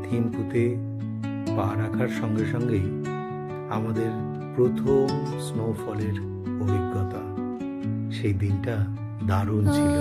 থিম্পুতে পা রাখার সঙ্গে সঙ্গেই আমাদের প্রথম স্নোফলের অভিজ্ঞতা। সেই দিনটা দারুণ ছিল।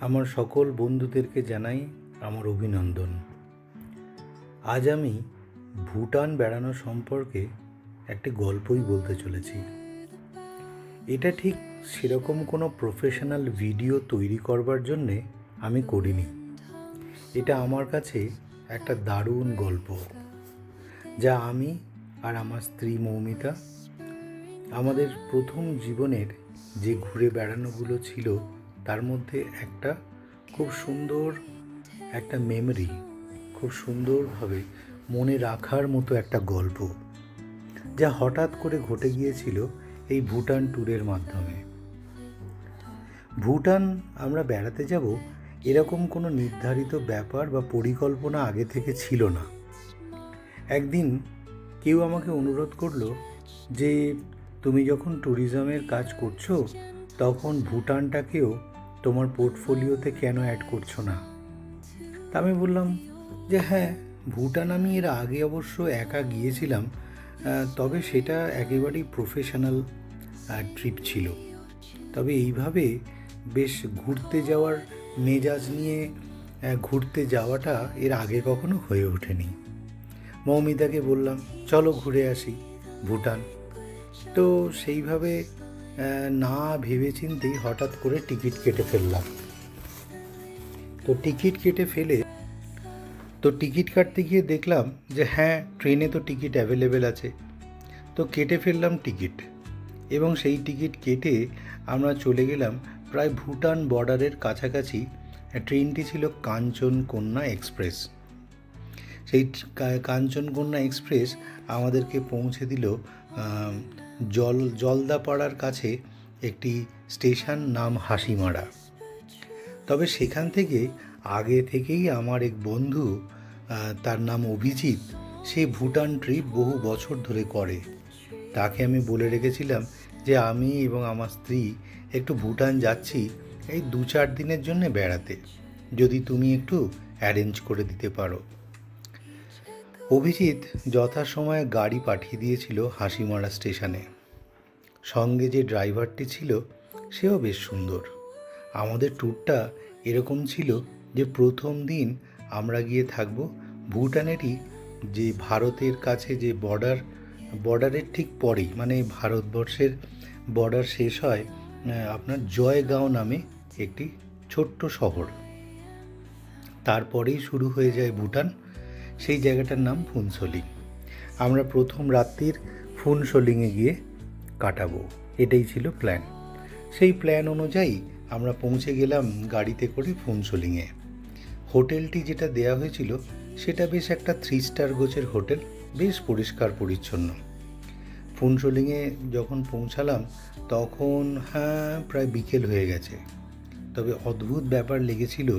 আমার সকল বন্ধুদেরকে জানাই আমার অভিনন্দন। আজ আমি ভুটান বেড়ানো সম্পর্কে একটি গল্পই বলতে চলেছি। এটা ঠিক সেরকম কোনো প্রফেশনাল ভিডিও তৈরি করবার জন্যে আমি করিনি। এটা আমার কাছে একটা দারুণ গল্প, যা আমি আর আমার স্ত্রী মৌমিতা আমাদের প্রথম জীবনের যে ঘুরে বেড়ানোগুলো ছিল তার মধ্যে একটা খুব সুন্দর একটা মেমরি, খুব সুন্দরভাবে মনে রাখার মতো একটা গল্প, যা হঠাৎ করে ঘটে গিয়েছিল এই ভুটান ট্যুরের মাধ্যমে। ভুটান আমরা বেড়াতে যাব এরকম কোনো নির্ধারিত ব্যাপার বা পরিকল্পনা আগে থেকে ছিল না। একদিন কেউ আমাকে অনুরোধ করলো যে তুমি যখন ট্যুরিজমের কাজ করছো তখন ভুটানটাকেও তোমার পোর্টফোলিওতে কেন অ্যাড করছো না? তা আমি বললাম যে হ্যাঁ, ভুটান আমি এর আগে অবশ্য একা গিয়েছিলাম, তবে সেটা একেবারেই প্রফেশনাল ট্রিপ ছিল। তবে এইভাবে বেশ ঘুরতে যাওয়ার মেজাজ নিয়ে ঘুরতে যাওয়াটা এর আগে কখনো হয়ে ওঠেনি। মৌমিতাকে বললাম চলো ঘুরে আসি ভুটান। তো সেইভাবে না ভেবেচিন্তেই হঠাৎ করে টিকিট কেটে ফেললাম। তো টিকিট কাটতে গিয়ে দেখলাম যে হ্যাঁ, ট্রেনে তো টিকিট অ্যাভেলেবেল আছে। তো কেটে ফেললাম টিকিট, এবং সেই টিকিট কেটে আমরা চলে গেলাম প্রায় ভুটান বর্ডারের কাছাকাছি। ট্রেনটি ছিল কাঞ্চনকন্যা এক্সপ্রেস। সেই কাঞ্চনকন্যা এক্সপ্রেস আমাদেরকে পৌঁছে দিল জলদাপাড়ার কাছে একটি স্টেশন, নাম হাসিমারা। তবে সেখান থেকে আগে থেকেই আমার এক বন্ধু, তার নাম অভিজিৎ, সে ভুটান ট্রিপ বহু বছর ধরে করে। তাকে আমি বলে রেখেছিলাম যে আমি এবং আমার স্ত্রী একটু ভুটান যাচ্ছি এই 2-4 দিনের জন্য বেড়াতে, যদি তুমি একটু অ্যারেঞ্জ করে দিতে পারো। অভিজিৎ যথাসময়ে গাড়ি পাঠিয়ে দিয়েছিল হাসিমারা স্টেশনে। সঙ্গে যে ড্রাইভারটি ছিল সেও বেশ সুন্দর। আমাদের ট্যুরটা এরকম ছিল যে প্রথম দিন আমরা গিয়ে থাকব ভুটানেরই যে ভারতের কাছে যে বর্ডারের ঠিক পরেই, মানে ভারতবর্ষের বর্ডার শেষ হয় আপনার জয়গাঁও নামে একটি ছোট্ট শহর, তারপরেই শুরু হয়ে যায় ভুটান। সেই জায়গাটার নাম ফুনসোলিং। আমরা প্রথম রাত্রির ফুনসোলিংয়ে গিয়ে কাটাবো, এটাই ছিল প্ল্যান। সেই প্ল্যান অনুযায়ী আমরা পৌঁছে গেলাম গাড়িতে করে ফুনসোলিংয়ে। হোটেলটি যেটা দেয়া হয়েছিল সেটা বেশ একটা 3 স্টার গোছের হোটেল, বেশ পরিষ্কার পরিচ্ছন্ন। ফুনসোলিংয়ে যখন পৌঁছালাম তখন প্রায় বিকেল হয়ে গেছে। তবে অদ্ভুত ব্যাপার লেগেছিল,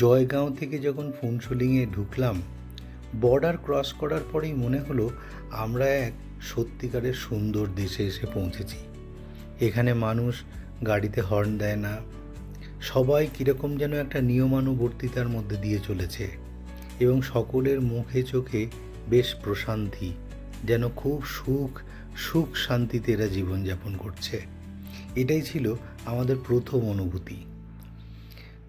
জয়গাঁও থেকে যখন ফুনসোলিংয়ে ঢুকলাম, বর্ডার ক্রস করার পরেই মনে হলো আমরা এক সত্যিকারের সুন্দর দেশে এসে পৌঁছেছি। এখানে মানুষ গাড়িতে হর্ন দেয় না, সবাই কীরকম যেন একটা নিয়মানুবর্তিতার মধ্যে দিয়ে চলেছে, এবং সকলের মুখে চোখে বেশ প্রশান্তি, যেন খুব সুখ শান্তিতে এরা জীবনযাপন করছে। এটাই ছিল আমাদের প্রথম অনুভূতি।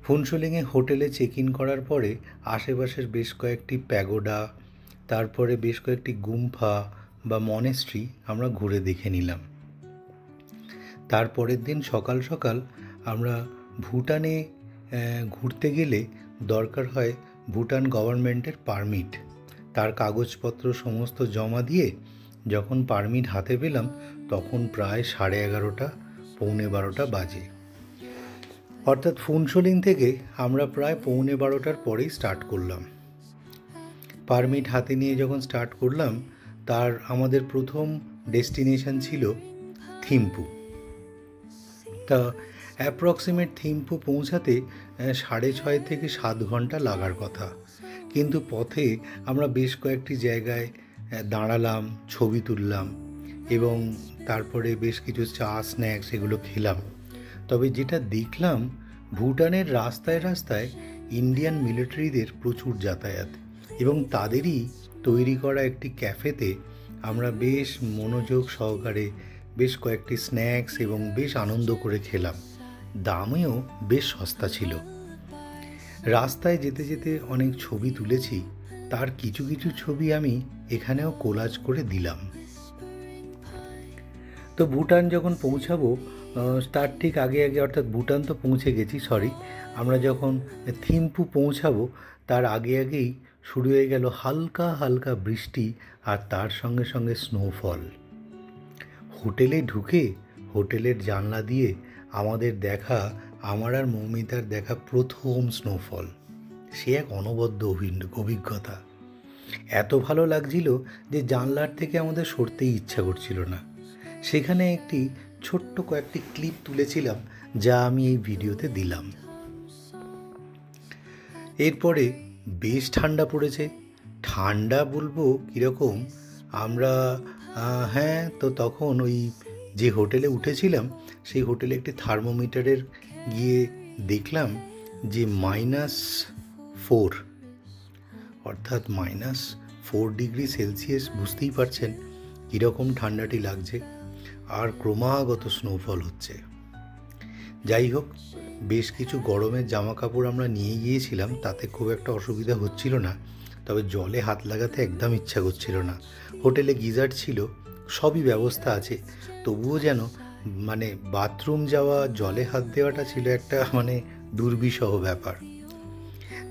ফুনসোলিংয়ে হোটেলে চেক ইন করার পরে আশেপাশের বেশ কয়েকটি প্যাগোডা, তারপরে বেশ কয়েকটি গুম্ফা বা মনেস্ট্রি আমরা ঘুরে দেখে নিলাম। তারপরের দিন সকাল সকাল আমরা ভুটানে ঘুরতে গেলে দরকার হয় ভুটান গভর্নমেন্টের পারমিট। তার কাগজপত্র সমস্ত জমা দিয়ে যখন পারমিট হাতে পেলাম তখন প্রায় 11:30 পৌনে 12টা বাজে। অর্থাৎ ফুনসোলিং থেকে আমরা প্রায় পৌনে 12টার পরেই স্টার্ট করলাম। পারমিট হাতে নিয়ে যখন স্টার্ট করলাম, তার আমাদের প্রথম ডেস্টিনেশন ছিল থিম্পু। তা অ্যাপ্রক্সিমেট থিম্পু পৌঁছাতে 6.5 থেকে 7 ঘন্টা লাগার কথা, কিন্তু পথে আমরা বেশ কয়েকটি জায়গায় দাঁড়ালাম, ছবি তুললাম এবং তারপরে বেশ কিছু চা স্ন্যাক্স এগুলো খেলাম। তবে যেটা দেখলাম, ভুটানের রাস্তায় রাস্তায় ইন্ডিয়ান মিলিটারিদের প্রচুর যাতায়াত, এবং তাদেরই তৈরি করা একটি ক্যাফেতে আমরা বেশ মনোযোগ সহকারে বেশ কয়েকটি স্ন্যাক্স এবং বেশ আনন্দ করে খেলাম। দামেও বেশ সস্তা ছিল। রাস্তায় যেতে যেতে অনেক ছবি তুলেছি, তার কিছু কিছু ছবি আমি এখানেও কোলাজ করে দিলাম। তো ভুটান যখন পৌঁছাবো তার ঠিক আগে আগে, অর্থাৎ ভুটান তো পৌঁছে গেছি, আমরা যখন থিম্পু পৌঁছাবো তার আগে আগেই শুরু হয়ে গেল হালকা হালকা বৃষ্টি, আর তার সঙ্গে সঙ্গে স্নোফল। হোটেলে ঢুকে হোটেলের জানলা দিয়ে আমাদের দেখা, আমার আর মৌমিতার দেখা প্রথম স্নোফল। সে এক অনবদ্য অভিজ্ঞতা। এত ভালো লাগছিল যে জানলার থেকে আমাদের সরতেই ইচ্ছা করছিল না। সেখানে একটি ছোট্ট কয়েকটি ক্লিপ তুলেছিলাম, যা আমি এই ভিডিওতে দিলাম। এরপরে বেশ ঠান্ডা পড়েছে। ঠান্ডা বলবো কীরকম, আমরা তো তখন ওই যে হোটেলে উঠেছিলাম সেই হোটেলে একটি থার্মোমিটারের গিয়ে দেখলাম যে -4, অর্থাৎ -4 ডিগ্রি সেলসিয়াস। বুঝতেই পারছেন কীরকম ঠান্ডাটি লাগছে, আর ক্রমাগত স্নোফল হচ্ছে। যাই হোক, বেশ কিছু গরমের জামা কাপড় আমরা নিয়ে গিয়েছিলাম, তাতে খুব একটা অসুবিধা হচ্ছিল না। তবে জলে হাত লাগাতে একদম ইচ্ছা করছিল না। হোটেলে গিজার ছিল, সবই ব্যবস্থা আছে, তবুও যেন বাথরুম যাওয়া, জলে হাত দেওয়াটা ছিল একটা দুর্বিষহ ব্যাপার।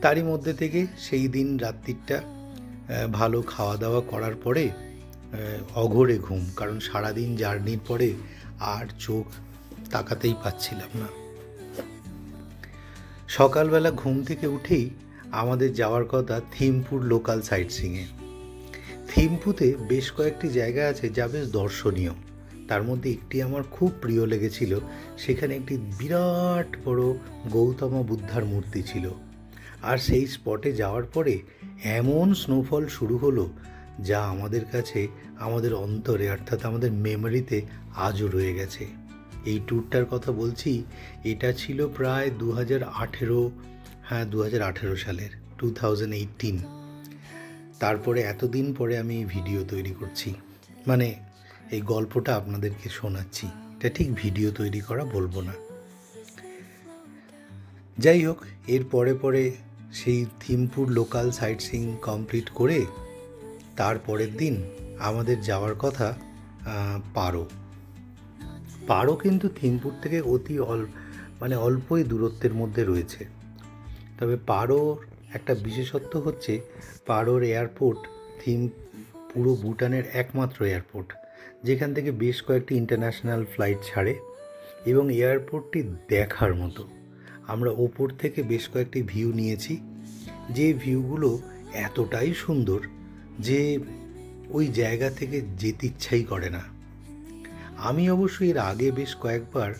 তারই মধ্যে থেকে সেই দিন রাত্রিটা ভালো খাওয়া দাওয়া করার পরে অঘোরে ঘুম, কারণ সারাদিন জার্নির পরে আর চোখ তাকাতেই পাচ্ছিলাম না। সকালবেলা ঘুম থেকে উঠেই আমাদের যাওয়ার কথা থিম্পুর লোকাল সাইট সিইংয়ে। থিম্পুতে বেশ কয়েকটি জায়গা আছে যা বেশ দর্শনীয়। তার মধ্যে একটি আমার খুব প্রিয় লেগেছিল। সেখানে একটি বিরাট বড় গৌতম বুদ্ধার মূর্তি ছিল। আর সেই স্পটে যাওয়ার পরে এমন স্নোফল শুরু হলো, যা আমাদের কাছে, আমাদের অন্তরে, অর্থাৎ আমাদের মেমোরিতে আজও রয়ে গেছে। এই ট্যুরটার কথা বলছি, এটা ছিল প্রায় 2018 সালের 2018। তারপরে এতদিন পরে আমি এই ভিডিও তৈরি করছি, এই গল্পটা আপনাদেরকে শোনাচ্ছি। এটা ঠিক ভিডিও তৈরি করা বলবো না। যাই হোক, এর পরে সেই থিম্পুর লোকাল সাইট সিইং কমপ্লিট করে তারপরের দিন আমাদের যাওয়ার কথা পারো কিন্তু থিম্পুর থেকে অতি অল্পই দূরত্বের মধ্যে রয়েছে। তবে পারোর একটা বিশেষত্ব হচ্ছে, পারোর এয়ারপোর্ট পুরো ভুটানের একমাত্র এয়ারপোর্ট যেখান থেকে বেশ কয়েকটি ইন্টারন্যাশনাল ফ্লাইট ছাড়ে, এবং এয়ারপোর্টটি দেখার মতো। আমরা ওপর থেকে বেশ কয়েকটি ভিউ নিয়েছি, যে ভিউগুলো এতটাই সুন্দর যে ওই জায়গা থেকে যেতে ইচ্ছাই করে না। আমি অবশ্যই এর আগে বেশ কয়েকবার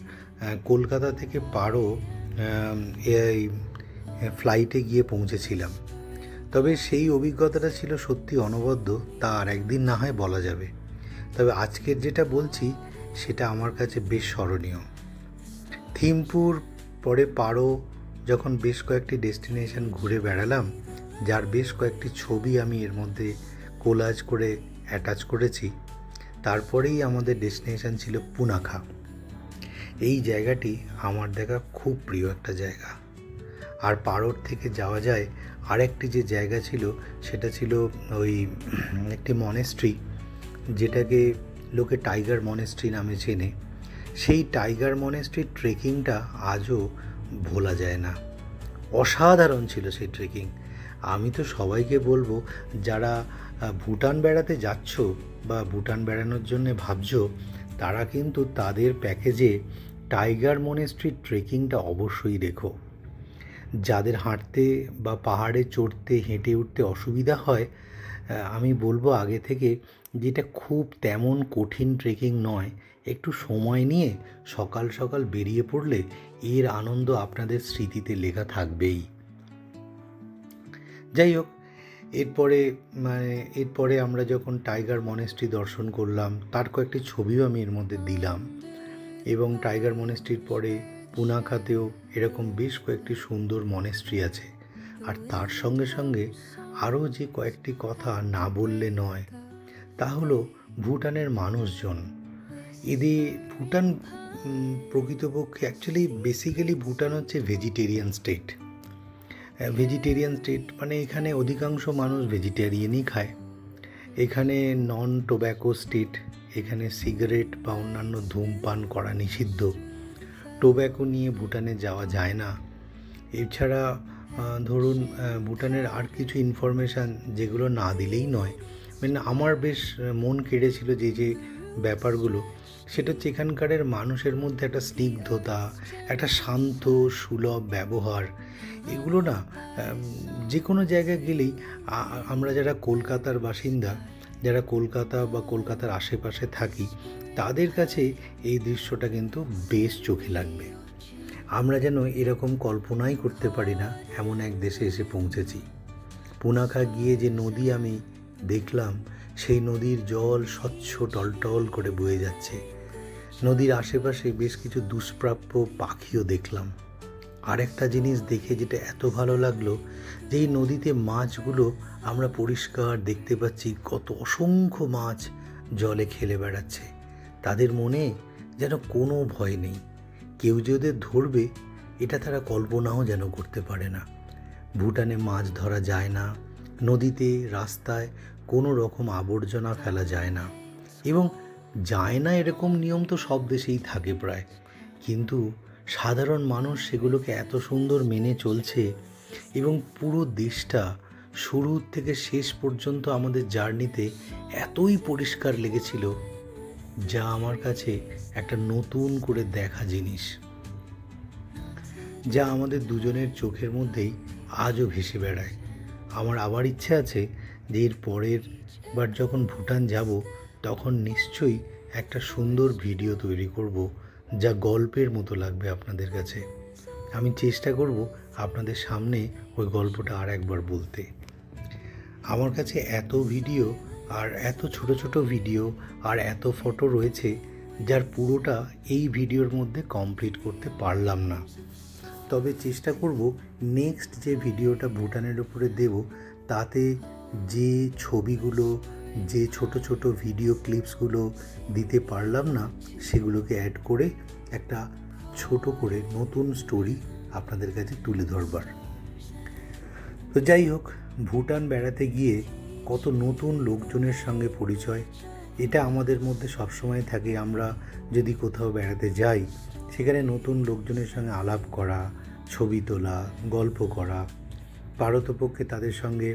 কলকাতা থেকে পারো এই ফ্লাইটে গিয়ে পৌঁছেছিলাম। তবে সেই অভিজ্ঞতাটা ছিল সত্যি অনবদ্য, তা আর একদিন না হয় বলা যাবে। তবে আজকের যেটা বলছি সেটা আমার কাছে বেশ স্মরণীয়। থিম্পুর পরে পারো যখন বেশ কয়েকটি ডেস্টিনেশন ঘুরে বেড়ালাম, যার বেশ কয়েকটি ছবি আমি এর মধ্যে কোলাজ করে অ্যাটাচ করেছি, তারপরেই আমাদের ডেস্টিনেশন ছিল পুনাখা। এই জায়গাটি আমার দেখা খুব প্রিয় একটা জায়গা। আর পারোর থেকে যাওয়া যায় আরেকটি যে জায়গা ছিল, সেটা ছিল ওই একটি মনেস্ট্রি, যেটাকে লোকে টাইগার মনেস্ট্রি নামে চেনে। সেই টাইগার মনেস্ট্রির ট্রেকিংটা আজও ভোলা যায় না। অসাধারণ ছিল সেই ট্রেকিং। আমি তো সবাইকে বলবো, যারা ভুটান বেড়াতে যাচ্ছ বা ভুটান বেড়ানোর জন্য ভাবছো, তারা কিন্তু তাদের প্যাকেজে টাইগার মনেস্ট্রির ট্রেকিংটা অবশ্যই রেখো। যাদের হাঁটতে বা পাহাড়ে চড়তে হেঁটে উঠতে অসুবিধা হয়, আমি বলবো আগে থেকে যেটা খুব তেমন কঠিন ট্রেকিং নয়, একটু সময় নিয়ে সকাল সকাল বেরিয়ে পড়লে এর আনন্দ আপনাদের স্মৃতিতে লেখা থাকবেই। যাই হোক, এরপরে আমরা যখন টাইগার মনেস্ট্রি দর্শন করলাম, তার কয়েকটি ছবিও আমি এর মধ্যে দিলাম। এবং টাইগার মনেস্ট্রির পরে পুনাখাতেও এরকম বেশ কয়েকটি সুন্দর মনেস্ট্রি আছে। আর তার সঙ্গে সঙ্গে আরও যে কয়েকটি কথা না বললে নয়, তা হলো ভুটানের মানুষজন। ভুটান প্রকৃতপক্ষে বেসিক্যালি ভুটান হচ্ছে ভেজিটেরিয়ান স্টেট। মানে এখানে অধিকাংশ মানুষ ভেজিটেরিয়ানই খায়। এখানে নন টোব্যাকো স্টেট, এখানে সিগারেট বা অন্যান্য ধূমপান করা নিষিদ্ধ। টোব্যাকো নিয়ে ভুটানে যাওয়া যায় না। এছাড়া ধরুন ভুটানের আর কিছু ইনফরমেশান যেগুলো না দিলেই নয়, মানে আমার বেশ মন কেড়েছিল যে ব্যাপারগুলো, সেটা হচ্ছে এখানকারের মানুষের মধ্যে একটা স্নিগ্ধতা, একটা শান্ত সুলভ ব্যবহার। এগুলো না যে কোনো জায়গায় গেলেই আমরা যারা কলকাতার বাসিন্দা, যারা কলকাতা বা কলকাতার আশেপাশে থাকি, তাদের কাছে এই দৃশ্যটা কিন্তু বেশ চোখে লাগবে। আমরা যেন এরকম কল্পনাই করতে পারি না এমন এক দেশে এসে পৌঁছেছি। পুনাখা গিয়ে যে নদী আমি দেখলাম, সেই নদীর জল স্বচ্ছ টলটল করে বয়ে যাচ্ছে। নদীর আশেপাশে বেশ কিছু দুষ্প্রাপ্য পাখিও দেখলাম। আর একটা জিনিস দেখে যেটা এত ভালো লাগলো, যে এই নদীতে মাছগুলো আমরা পরিষ্কার দেখতে পাচ্ছি, কত অসংখ্য মাছ জলে খেলে বেড়াচ্ছে। তাদের মনে যেন কোনো ভয় নেই, কেউ যে ওদের ধরবে এটা তারা কল্পনাও যেন করতে পারে না। ভুটানে মাছ ধরা যায় না, নদীতে রাস্তায় কোনো রকম আবর্জনা ফেলা যায় না, এবং যায় না এরকম নিয়ম তো সব দেশেই থাকে প্রায়, কিন্তু সাধারণ মানুষ সেগুলোকে এত সুন্দর মেনে চলছে। এবং পুরো দেশটা শুরু থেকে শেষ পর্যন্ত আমাদের জার্নিতে এতই পরিষ্কার লেগেছিল, যা আমার কাছে একটা নতুন করে দেখা জিনিস, যা আমাদের দুজনের চোখের মধ্যেই আজও ভেসে বেড়ায়। আমার আবার ইচ্ছে আছে যে এর পরের বার যখন ভুটান যাব, তখন নিশ্চয়ই একটা সুন্দর ভিডিও তৈরি করব, যা গল্পের মতো লাগবে আপনাদের কাছে। আমি চেষ্টা করব আপনাদের সামনে ওই গল্পটা আর একবার বলতে। আমার কাছে এত ভিডিও আর এত ছোট ছোট ভিডিও আর এত ফটো রয়েছে, যার পুরোটা এই ভিডিওর মধ্যে কমপ্লিট করতে পারলাম না। তবে চেষ্টা করব নেক্সট যে ভিডিওটা ভুটানের উপরে দেব, তাতে যে ছবিগুলো, যে ছোট ছোট ভিডিও ক্লিপসগুলো দিতে পারলাম না, সেগুলোকে অ্যাড করে একটা ছোট করে নতুন স্টোরি আপনাদের কাছে তুলে ধরবার। তো যাই হোক, ভুটান বেড়াতে গিয়ে কত নতুন লোকজনের সঙ্গে পরিচয়, এটা আমাদের মধ্যে সবসময় থাকে। আমরা যদি কোথাও বেড়াতে যাই, সেখানে নতুন লোকজনের সঙ্গে আলাপ করা, ছবি তোলা, গল্প করা, পারতপক্ষে তাদের সঙ্গে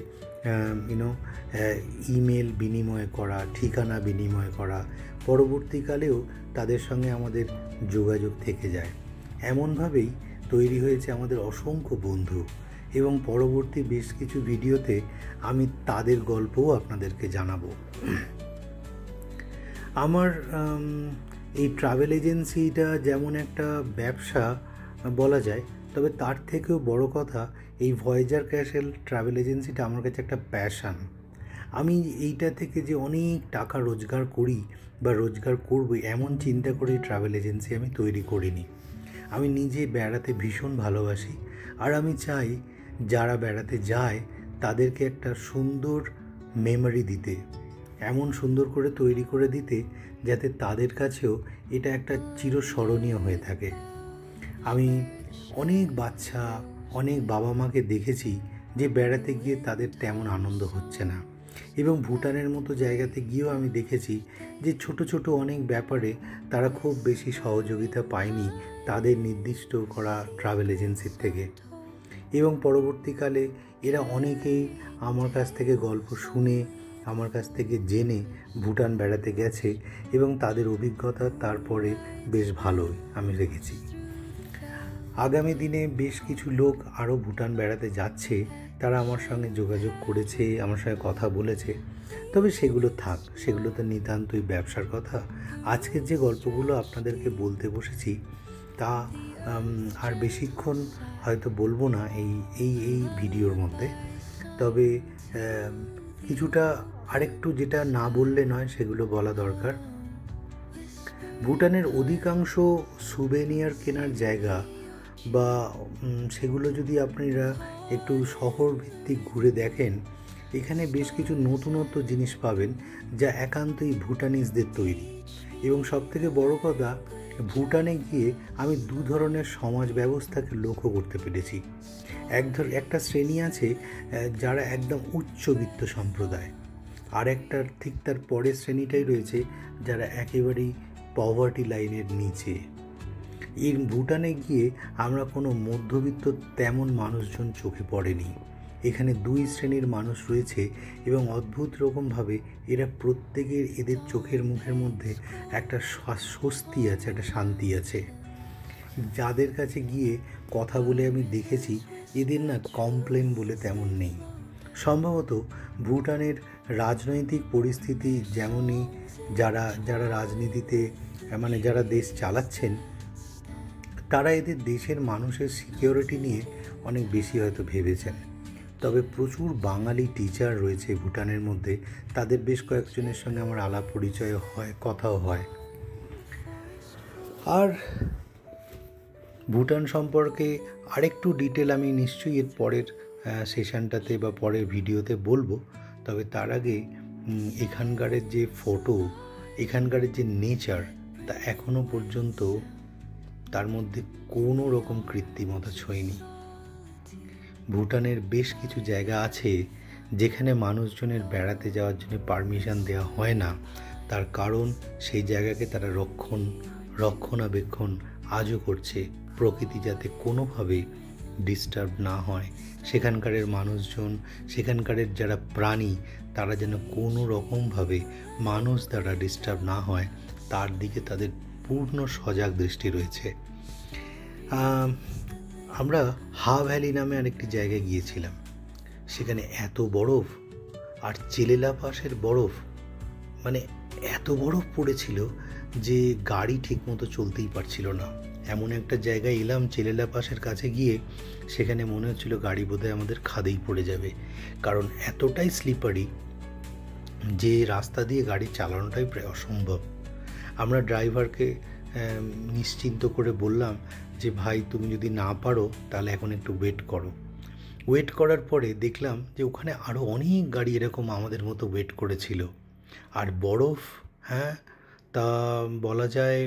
ইমেল বিনিময় করা, ঠিকানা বিনিময় করা, পরবর্তীকালেও তাদের সঙ্গে আমাদের যোগাযোগ থেকে যায়। এমনভাবেই তৈরি হয়েছে আমাদের অসংখ্য বন্ধু, এবং পরবর্তী বেশ কিছু ভিডিওতে আমি তাদের গল্পও আপনাদেরকে জানাবো। আমার এই ট্রাভেল এজেন্সিটা যেমন একটা ব্যবসা বলা যায়, তবে তার থেকেও বড় কথা, এই ভয়েজার ক্যাসেল ট্রাভেল এজেন্সিটা আমার কাছে একটা প্যাশান। আমি এইটা থেকে যে অনেক টাকা রোজগার করি বা রোজগার করব, এমন চিন্তা করে ট্রাভেল এজেন্সি আমি তৈরি করিনি। আমি নিজে বেড়াতে ভীষণ ভালোবাসি, আর আমি চাই যারা বেড়াতে যায় তাদেরকে একটা সুন্দর মেমোরি দিতে, এমন সুন্দর করে তৈরি করে দিতে যাতে তাদের কাছেও এটা একটা চিরস্মরণীয় হয়ে থাকে। আমি অনেক বাচ্চা, অনেক বাবা মাকে দেখেছি যে বেড়াতে গিয়ে তাদের তেমন আনন্দ হচ্ছে না, এবং ভুটানের মতো জায়গাতে গিয়েও আমি দেখেছি যে ছোট ছোট অনেক ব্যাপারে তারা খুব বেশি সহযোগিতা পায়নি তাদের নির্দিষ্ট করা ট্রাভেল এজেন্সির থেকে। এবং পরবর্তীকালে এরা অনেকেই আমার কাছ থেকে গল্প শুনে, আমার কাছ থেকে জেনে ভুটান বেড়াতে গেছে, এবং তাদের অভিজ্ঞতা তারপরে বেশ ভালোই আমি রেখেছি। আগামী দিনে বেশ কিছু লোক আরও ভুটান বেড়াতে যাচ্ছে, তারা আমার সঙ্গে যোগাযোগ করেছে, আমার সঙ্গে কথা বলেছে। তবে সেগুলো থাক, সেগুলো তো নিতান্তই ব্যবসার কথা। আজকের যে গল্পগুলো আপনাদেরকে বলতে বসেছি তা আর বেশিক্ষণ হয়তো বলবো না এই ভিডিওর মধ্যে। তবে কিছুটা আরেকটু যেটা না বললে নয় সেগুলো বলা দরকার। ভুটানের অধিকাংশ সুভেনিয়ার কেনার জায়গা বা সেগুলো যদি আপনারা একটু শহর ভিত্তিক ঘুরে দেখেন, এখানে বেশ কিছু নতুনত্ব জিনিস পাবেন যা একান্তই ভুটানিজদের তৈরি। এবং সবথেকে বড় কথা, ভুটানে গিয়ে আমি দু ধরনের সমাজ ব্যবস্থাকে লক্ষ্য করতে পেরেছি। একটা শ্রেণী আছে যারা একদম উচ্চবিত্ত সম্প্রদায়, আর একটার ঠিক তার পরের শ্রেণীটাই রয়েছে যারা একেবারেই পভার্টি লাইনের নিচে। এই ভুটানে গিয়ে আমরা কোনো মধ্যবিত্ত তেমন মানুষজন চোখে পড়েনি। এখানে দুই শ্রেণীর মানুষ রয়েছে এবং অদ্ভুত রকমভাবে এরা প্রত্যেকের এদের চোখের মুখের মধ্যে একটা স্বস্তি আছে, একটা শান্তি আছে। যাদের কাছে গিয়ে কথা বলে আমি দেখেছি এদের না কমপ্লেন বলে তেমন নেই। সম্ভবত ভুটানের রাজনৈতিক পরিস্থিতি যেমনই, যারা রাজনীতিতে যারা দেশ চালাচ্ছেন তারা এদের দেশের মানুষের সিকিউরিটি নিয়ে অনেক বেশি হয়তো ভেবেছেন। তবে প্রচুর বাঙালি টিচার রয়েছে ভুটানের মধ্যে, তাদের বেশ কয়েকজনের সঙ্গে আমার আলাপ পরিচয় হয়, কথাও হয়। আর ভুটান সম্পর্কে আরেকটু ডিটেল আমি নিশ্চয়ই এর পরের সেশনটাতে বা পরের ভিডিওতে বলবো। তবে তার আগে এখানকারের যে ফটো, এখানকারের যে নেচার, তা এখনও পর্যন্ত তার মধ্যে কোনো রকম কৃত্রিমতা ছোঁয়নি। ভুটানের বেশ কিছু জায়গা আছে যেখানে মানুষজনের বেড়াতে যাওয়ার জন্য পারমিশন দেওয়া হয় না। তার কারণ সেই জায়গাকে তারা রক্ষণাবেক্ষণ আজও করছে, প্রকৃতি যাতে কোনোভাবে ডিস্টার্ব না হয়। সেখানকারের মানুষজন, সেখানকারের যারা প্রাণী, তারা যেন কোনো রকমভাবে মানুষ দ্বারা ডিস্টার্ব না হয়, তার দিকে তাদের পূর্ণ সজাগ দৃষ্টি রয়েছে। আমরা হা ভ্যালি নামে আরেকটি জায়গায় গিয়েছিলাম। সেখানে এত বরফ, আর চেলেলা পাশের বরফ, এত বরফ পড়েছিল যে গাড়ি ঠিকমতো চলতেই পারছিল না। এমন একটা জায়গায় এলাম চেলেলা পাশের কাছে গিয়ে, সেখানে মনে হচ্ছিল গাড়ি বোধহয় আমাদের খাদেই পড়ে যাবে, কারণ এতটাই স্লিপারি যে রাস্তা দিয়ে গাড়ি চালানোটাই প্রায় অসম্ভব। আমরা ড্রাইভারকে নিশ্চিন্ত করে বললাম যে ভাই, তুমি যদি না পারো তাহলে এখন একটু ওয়েট করো। ওয়েট করার পরে দেখলাম যে ওখানে আরও অনেক গাড়ি এরকম আমাদের মতো ওয়েট করেছিল। আর বরফ, তা বলা যায়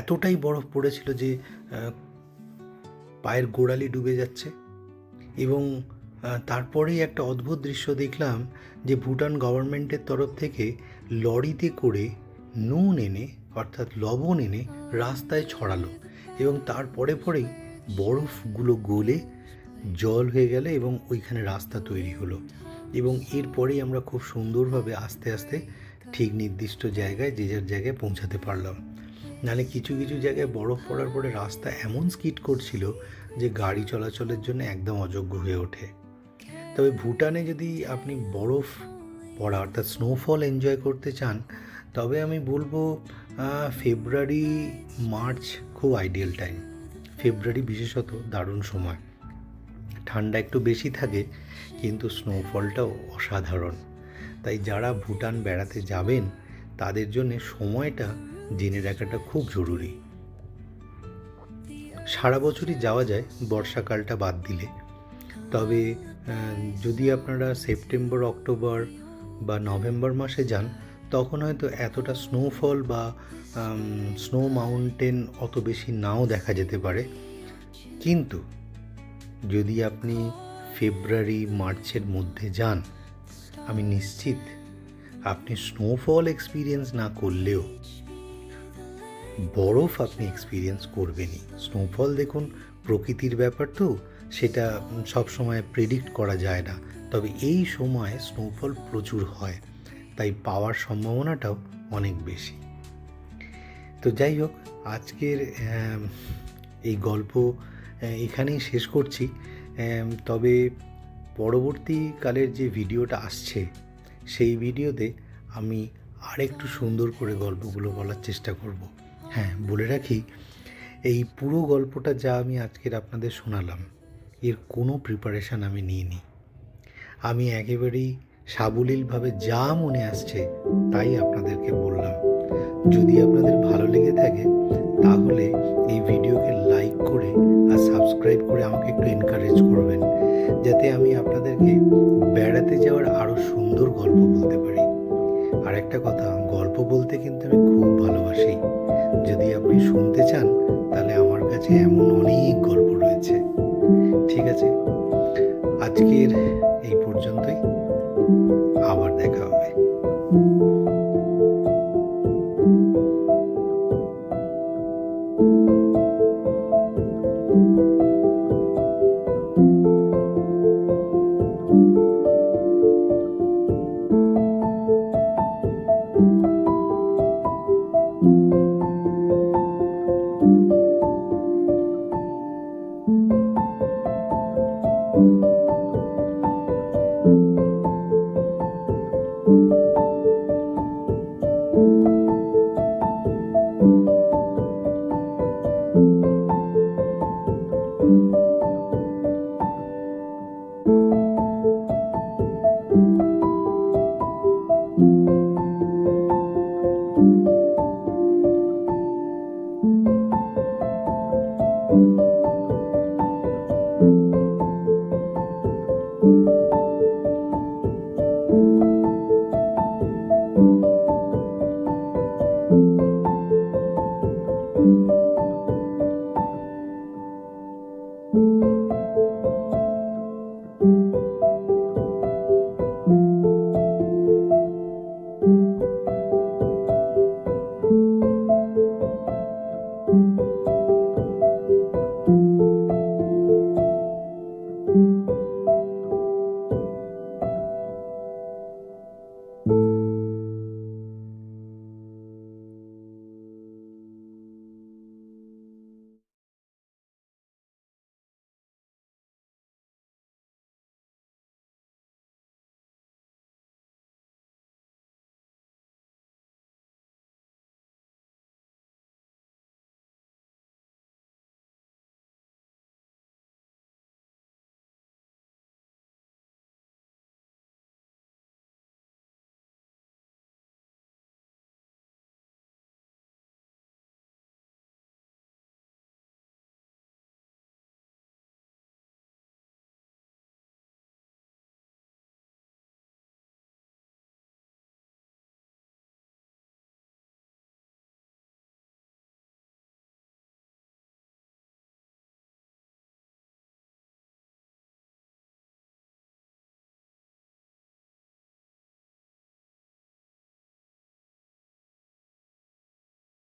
এতটাই বরফ পড়েছিল যে পায়ের গোড়ালি ডুবে যাচ্ছে। এবং তারপরেই একটা অদ্ভুত দৃশ্য দেখলাম যে ভুটান গভর্নমেন্টের তরফ থেকে লরিতে করে নুন এনে, অর্থাৎ লবণ এনে রাস্তায় ছড়ালো, এবং তারপরে পরেই বরফগুলো গলে জল হয়ে গেল এবং ওইখানে রাস্তা তৈরি হলো। এবং এরপরেই আমরা খুব সুন্দরভাবে আস্তে আস্তে ঠিক নির্দিষ্ট জায়গায়, যে যার জায়গায় পৌঁছাতে পারলাম। নাহলে কিছু কিছু জায়গায় বরফ পড়ার পরে রাস্তা এমন স্কিড করছিল যে গাড়ি চলাচলের জন্য একদম অযোগ্য হয়ে ওঠে। তবে ভুটানে যদি আপনি বরফ পড়া অর্থাৎ স্নোফল এনজয় করতে চান, তবে আমি বলবো ফেব্রুয়ারি মার্চ খুব আইডিয়াল টাইম। ফেব্রুয়ারি বিশেষত দারুণ সময়, ঠান্ডা একটু বেশি থাকে কিন্তু স্নোফলটাও অসাধারণ। তাই যারা ভুটান বেড়াতে যাবেন তাদের জন্য সময়টা জেনে রাখাটা খুব জরুরি। সারা বছরই যাওয়া যায় বর্ষাকালটা বাদ দিলে। তবে যদি আপনারা সেপ্টেম্বর, অক্টোবর বা নভেম্বর মাসে যান, তখন হয়তো এতটা স্নোফল বা স্নো মাউন্টেন অত বেশি নাও দেখা যেতে পারে। কিন্তু যদি আপনি ফেব্রুয়ারি মার্চের মধ্যে যান, আমি নিশ্চিত আপনি স্নোফল এক্সপিরিয়েন্স না করলেও বরফ আপনি এক্সপিরিয়েন্স করবেনই। স্নোফল দেখুন, প্রকৃতির ব্যাপার তো, সেটা সব সময় প্রেডিক্ট করা যায় না। তবে এই সময় স্নোফল প্রচুর হয়, তাই পাওয়ার সম্ভাবনাটাও অনেক বেশি। তো যাই হোক, আজকের এই গল্প এখানেই শেষ করছি। তবে পরবর্তীকালের যে ভিডিওটা আসছে সেই ভিডিওতে আমি আরেকটু সুন্দর করে গল্পগুলো বলার চেষ্টা করব। হ্যাঁ, বলে রাখি, এই পুরো গল্পটা যা আমি আজকের আপনাদের শোনালাম, এর কোনো প্রিপারেশান আমি নিইনি। আমি একেবারেই সাবলীলভাবে যা মনে আসছে তাই আপনাদেরকে বললাম। যদি আপনাদের ভালো লেগে থাকে তাহলে এই ভিডিওকে লাইক করে আর সাবস্ক্রাইব করে আমাকে একটু এনকারেজ করবেন, যাতে আমি আপনাদেরকে বেড়াতে যাওয়ার আরও সুন্দর গল্প বলতে পারি। আর একটা কথা, গল্প বলতে কিন্তু আমি খুব ভালোবাসি। যদি আপনি শুনতে চান তাহলে আমার কাছে এমন অনেক গল্প রয়েছে। ঠিক আছে, আজকের এই পর্যন্তই। আবার দেখা হবে।